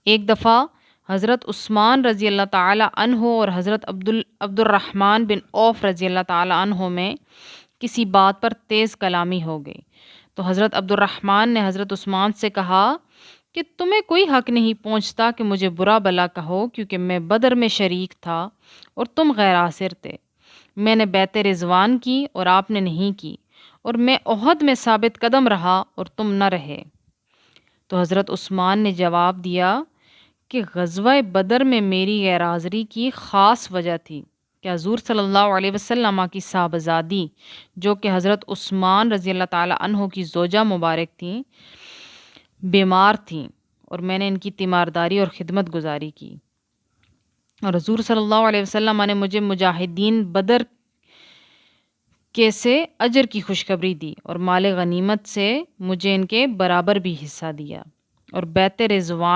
ایک دفعہ حضرت عثمان رضی اللہ تعالی عنہ اور حضرت عبد الرحمن بن عوف رضی اللہ تعالی عنہ میں کسی بات پر تیز کلامی ہو گئی، تو حضرت عبد الرحمن نے حضرت عثمان سے کہا کہ تمہیں کوئی حق نہیں پہنچتا کہ مجھے برا بلا کہو، کیونکہ میں بدر میں شریک تھا اور تم غیر حاضر تھے۔ میں نے بیعت رضوان کی اور آپ نے نہیں کی، اور میں احد میں ثابت قدم رہا اور تم نہ رہے۔ تو حضرت عثمان نے جواب دیا کہ غزوہ بدر میں میری غیر حاضری کی خاص وجہ تھی کہ حضور صلی اللہ علیہ وسلم کی صاحبزادی جو کہ حضرت عثمان رضی اللہ تعالی عنہ کی زوجہ مبارک تھیں، بیمار تھیں، اور میں نے ان کی تیمارداری اور خدمت گزاری کی، اور حضور صلی اللہ علیہ وسلم نے مجھے مجاہدین بدر کے سے اجر کی خوشخبری دی اور مال غنیمت سے مجھے ان کے برابر بھی حصہ دیا، اور بیعت رضوان